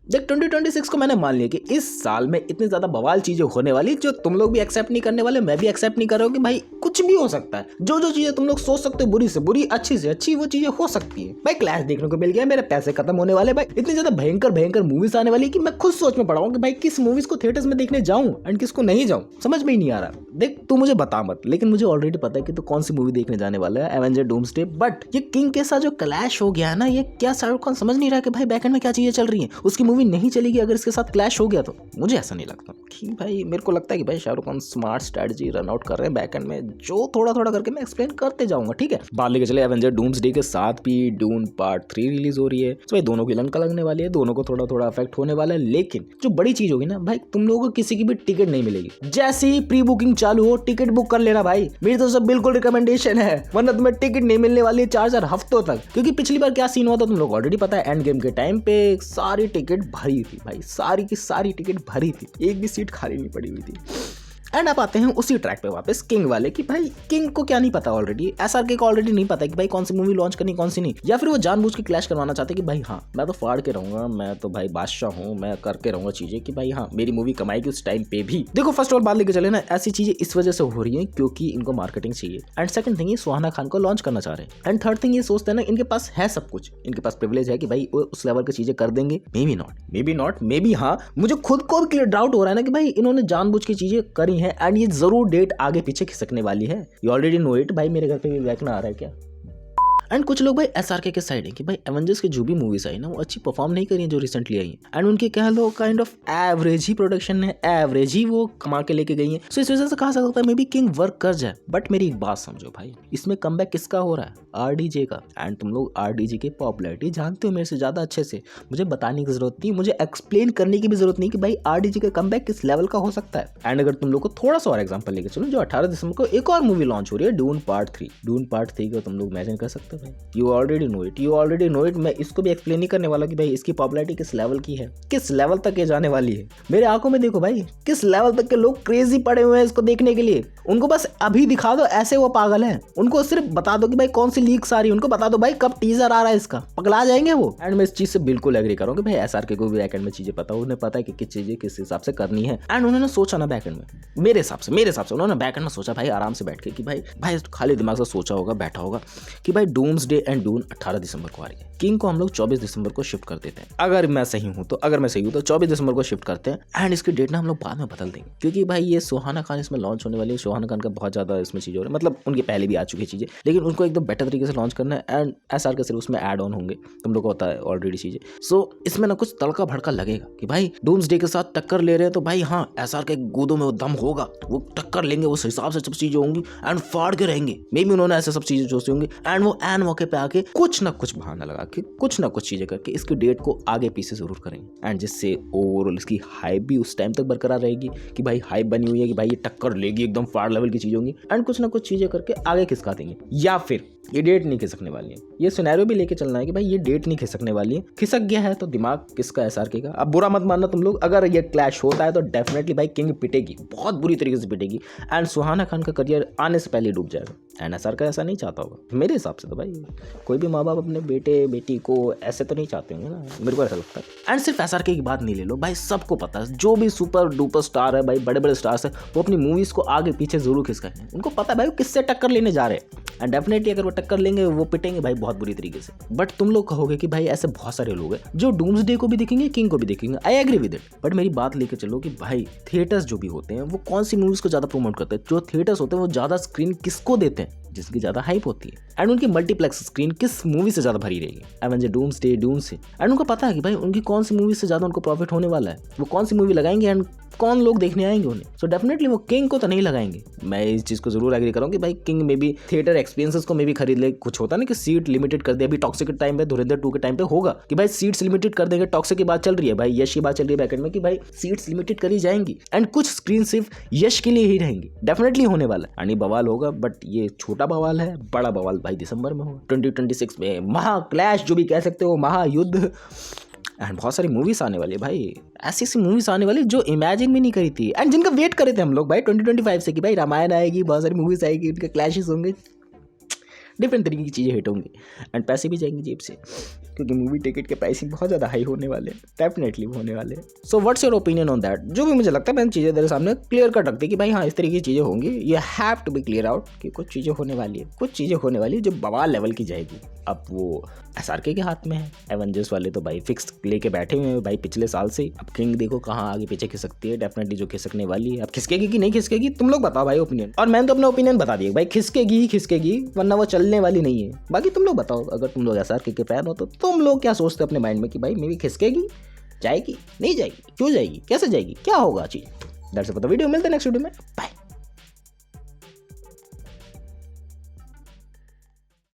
देख 2026 को मैंने मान लिया कि इस साल में इतनी ज्यादा बवाल चीजें होने वाली जो तुम लोग भी एक्सेप्ट नहीं करने वाले, मैं भी एक्सेप्ट नहीं कर रहा हूँ कि भाई कुछ भी हो सकता है। जो जो चीजें तुम लोग सोच सकते हो बुरी से बुरी, अच्छी से अच्छी, वो चीजें हो सकती है। भाई क्लैश देखने को मिल गया, मेरे पैसे खत्म होने वाले, भाई इतनी ज्यादा भयंकर भयंकर मूवीज आने वाली कि मैं खुद सोच में पड़ा हूँ कि भाई किस मूवीज को थिएटर्स में देखने जाऊं एंड किसको नहीं जाऊं, समझ में ही नहीं आ रहा। देख तू मुझे बता मत, लेकिन मुझे ऑलरेडी पता है कि तू कौन सी मूवी देखने जाने वाला है, एवेंजर डूम्सडे। बट ये किंग के साथ जो क्लैश हो गया ना, ये क्या शाहरुख खान समझ नहीं रहा कि भाई बैकएंड में क्या चीजें चल रही हैं, उसकी मूवी नहीं चलेगी अगर इसके साथ क्लैश हो गया तो। मुझे ऐसा नहीं लगता कि भाई, मेरे को लगता है कि भाई Shahrukh Khan smart strategy run out कर रहे हैं बैकएंड में, जो थोड़ा थोड़ा करके मैं एक्सप्लेन करते जाऊंगा, ठीक है। बात लेके चले एवेंजर डूम्सडे के साथ भी डून पार्ट 3 रिलीज हो रही है, तो भाई दोनों की लंका लगने वाली है, दोनों को थोड़ा थोड़ा इफेक्ट होने वाला है। लेकिन जो बड़ी चीज होगी ना भाई, तुम लोगों को किसी की भी टिकट नहीं मिलेगी। जैसे ही प्री बुकिंग चालू हो टिकट बुक कर लेना भाई, मेरी तो सब बिल्कुल रिकमेंडेशन है, वरना तुम्हें टिकट नहीं मिलने वाली है 4-4 हफ्तों तक। क्योंकि पिछली बार क्या सीन हुआ था तुम लोग ऑलरेडी पता है, एंड गेम के टाइम पे सारी टिकट भरी थी भाई, सारी की सारी टिकट भरी थी, एक भी सीट खाली नहीं पड़ी हुई थी। एंड अब आते हैं उसी ट्रैक पे वापस किंग वाले कि भाई किंग को क्या नहीं पता ऑलरेडी, एसआरके को ऑलरेडी नहीं पता कि भाई कौन सी मूवी लॉन्च करनी कौन सी नहीं, या फिर वो जानबूझ के क्लैश करवाना चाहते कि भाई हाँ मैं तो फाड़ के रहूंगा, मैं तो भाई बादशाह हूँ, मैं करके रहूंगा चीजें कि भाई हाँ मेरी मूवी कमाएगी उस टाइम पे भी। देखो फर्स्ट ऑफ ऑल बात लेके चले ना, ऐसी चीजें इस वजह से हो रही है क्योंकि इनको मार्केटिंग चाहिए, एंड सेकंड थिंग ये सुहाना खान को लॉन्च करना चाह रहे हैं, एंड थर्ड थिंग ये सोचते हैं ना इनके पास है सब कुछ, इनके पास प्रिविलेज है कि भाई वो उस लेवल की चीजें कर देंगे। मे बी हाँ, मुझे खुद को भी क्लियर डाउट हो रहा है ना कि भाई इन्होंने जानबूझ की चीजें करी हैं एंड ये जरूर डेट आगे पीछे खिसकने वाली है। यू ऑलरेडी नो इट भाई, मेरे घर पे भी बैकना आ रहा है क्या। एंड कुछ लोग भाई एसआरके के साइड है कि भाई एवेंजर्स की जो भी मूवीज आई ना वो अच्छी परफॉर्म नहीं करी है जो रिसेंटली आई है, एंड उनकी कह लो काइंड ऑफ एवरेज ही प्रोडक्शन है, एवरेज ही वो कमा के लेके गई है। सो इस वजह से कहा सकता है मे बी किंग वर्क कर जाए। बट मेरी एक बात समझो भाई, इसमें कमबैक किसका हो रहा है, आरडीजे का, एंड तुम लोग आरडीजे की पॉपुलैरिटी जानते हो मेरे से ज्यादा अच्छे से, मुझे बताने की जरूरत नहीं, मुझे एक्सप्लेन करने की भी जरूरत नहीं कि भाई आरडीजे का कमबैक किस लेवल का हो सकता है। एंड अगर तुम लोग को थोड़ा सा और एग्जांपल लेके चलो, जो 18 दिसंबर को एक और मूवी लॉन्च हो रही है डून पार्ट 3 को तुम लोग इमेजिन कर सकते हो भाई, यू ऑलरेडी नो इट। मैं इसको भी एक्सप्लेन नहीं करने वाला कि भाई इसकी पॉपुलैरिटी किस लेवल की है, किस लेवल तक ये जाने वाली है। मेरे आंखों में देखो भाई किस लेवल तक के लोग क्रेजी पड़े हुए हैं इसको देखने के लिए। उनको बस अभी दिखा दो ऐसे वो पागल हैं, उनको सिर्फ बता दो कि भाई कौन सी लीक्स आ रही है, उनको बता दो भाई कब टीजर आ रहा है इसका, पगला जाएंगे वो। एंड मैं इस चीज से बिल्कुल एग्री करूँ कि भाई एसआरके को भी बैकएंड में चीजें पता, उन्हें पता है कि किस चीजें किस हिसाब से करनी है, एंड उन्होंने सोचा ना बैकएंड में, मेरे हिसाब से उन्होंने बैकएंड में सोचा भाई आराम से बैठ के कि भाई खाली दिमाग से सोचा होगा, बैठा होगा कि भाई डूम्सडे एंड डून 18 दिसंबर को आ रही है, किंग को हम लोग 24 दिसंबर को शिफ्ट कर देते हैं। अगर मैं सही हूं तो 24 दिसंबर को शिफ्ट करते हैं एंड इसकी डेट ना हम लोग बाद में बदल देंगे, क्योंकि भाई ये सुहाना खान इसमें लॉन्च होने वाली है। सुहाना खान का बहुत ज्यादा इसमें चीजें हो रही है, मतलब उनके पहले भी आ चुकी चीजें, लेकिन उनको एकदम बेटर तरीके से लॉन्च करना है, एंड एसआर के सिर्फ उसमें ऐड ऑन होंगे, तुम लोग को पता है ऑलरेडी चीजें। सो इसमें ना कुछ तड़का भड़का लगेगा कि भाई डूम्सडे के साथ टक्कर ले रहे हैं, तो भाई हाँ एसआर के गोदों में वो दम होगा, वो टक्कर लेंगे, उस हिसाब से सब चीजें होंगी एंड फाड़ के रहेंगे। मे बी उन्होंने ऐसे सब चीजें सोची होंगी एंड वो एन मौके पे आके कुछ ना कुछ बहाना लगा के कुछ ना कुछ चीजें करके इसकी डेट को आगे पीछे जरूर करेंगे, एंड जिससे ओवरऑल इसकी हाइप भी उस टाइम तक बरकरार रहेगी कि भाई हाइप बनी हुई है कि भाई ये टक्कर लेगी, एकदम फाड़ लेवल की चीजें होंगी, एंड कुछ ना कुछ चीजें करके आगे खिसका देंगे। या फिर ये डेट नहीं खिसकने वाली है, ये सिनेरियो भी लेके चलना है कि भाई ये डेट नहीं खिसकने वाली है, खिसक गया है तो दिमाग किसका, एसआरके का। अब बुरा मत मानना तुम लोग, अगर ये क्लैश होता है तो डेफिनेटली भाई किंग पिटेगी, बहुत बुरी तरीके से पिटेगी, एंड सुहाना खान का करियर आने से पहले डूब जाएगा, एंड एसआरके ऐसा नहीं चाहता होगा मेरे हिसाब से। तो भाई कोई भी माँ बाप अपने बेटे बेटी को ऐसे तो नहीं चाहते होंगे ना, मेरे को ऐसा लगता है। एंड सिर्फ एसआरके की बात नहीं ले लो भाई, सबको पता है जो भी सुपर डुपर स्टार है भाई, बड़े बड़े स्टार्स है, वो अपनी मूवीज को आगे पीछे जरूर खिसकाएंगे, उनको पता है भाई किससे टक्कर लेने जा रहे हैं, एंड डेफिनेटली अगर वो टक्कर लेंगे वो पिटेंगे भाई बहुत बुरी तरीके से। बट तुम लोग कहोगे कि भाई ऐसे बहुत सारे लोग हैं जो डूम्सडे को भी देखेंगे, किंग को भी देखेंगे, I agree with it. But मेरी बात लेके चलो कि भाई थिएटर्स जो भी होते हैं वो कौन सी मूवीज को ज्यादा प्रमोट करते हैं, जो थिएटर्स होते हैं वो ज्यादा स्क्रीन किसको देते हैं, जिसकी ज्यादा हाइप होती है, एंड उनकी मल्टीप्लेक्स स्क्रीन किस मूवी से ज्यादा भरी रहेगी, एवेंजर डूम्सडे, डून से, एंड उनको पता है कि भाई उनकी कौन सी मूवी से ज्यादा उनको प्रॉफिट होने वाला है, वो कौन सी मूवी लगाएंगे एंड कौन लोग देखने आएंगे उन्हें। सो डेफिनेटली वो किंग को तो नहीं लगाएंगे। मैं इस चीज को जरूर एग्री करूँ कि भाई किंग में भी थिएटर एक्सपीरियंसेस को मे भी खरीद ले, कुछ होता ना कि सीट लिमिटेड कर दे, अभी टॉक्सिक के टाइम पे, धुरंधर 2 के टाइम पे होगा कि भाई सीट्स लिमिटेड कर देंगे, टॉक्सिक की बात चल रही है भाई, यश की बात चल रही है बैकेंड में कि भाई सीट्स लिमिटेड करी जाएंगी एंड कुछ स्क्रीन सिर्फ यश के लिए ही रहेंगी, डेफिनेटली होने वाला है। यानी बवाल होगा, बट ये छोटा बवाल है, बड़ा बवाल भाई दिसंबर में होगा 2026 में, महा क्लैश जो भी कह सकते हो, महायुद्ध, एंड बहुत सारी मूवीज आने वाली है भाई, ऐसी ऐसी मूवीज आने वाली जो इमेजिन भी नहीं करी थी एंड जिनका वेट करे थे हम लोग भाई 2025 से कि भाई रामायण आएगी, बहुत सारी मूवीज आएगी, उनके क्लैशेस होंगे। डिफरेंट तरीके की चीज़ें हिट होंगी एंड पैसे भी जाएंगे जेब से, क्योंकि मूवी टिकट के प्राइसिंग बहुत ज़्यादा हाई होने वाले हैं, डेफिनेटली होने वाले हैं। So what's your opinion on that? जो भी मुझे लगता है मैंने चीज़ें तेरे सामने क्लियर कट रखती कि भाई हाँ इस तरीके की चीज़ें होंगी, you have to be clear out कि कुछ चीज़ें होने वाली है, कुछ चीज़ें होने वाली है जो बवाल लेवल की जाएगी। अब वो SRK के हाथ में है, एवेंजर्स वाले तो भाई फिक्स लेके बैठे हुए हैं भाई पिछले साल से। अब किंग देखो कहाँ आगे पीछे खिसकती है, डेफिनेटली जो खिसकने वाली है। अब खिसकेगी कि नहीं खिसकेगी तुम लोग बताओ भाई ओपिनियन, और मैंने तो अपना ओपिनियन बता दिया भाई खिसकेगी ही खिसकेगी, वरना वो चलने वाली नहीं है। बाकी तुम लोग बताओ, अगर तुम लोग SRK के फैन हो तो तुम लोग क्या सोचते हो अपने माइंड में कि भाई मे भी खिसकेगी, जाएगी, नहीं जाएगी, क्यों जाएगी, कैसे जाएगी, क्या होगा चीज़। That's it for the video, मिलते हैं नेक्स्ट वीडियो में, बाय।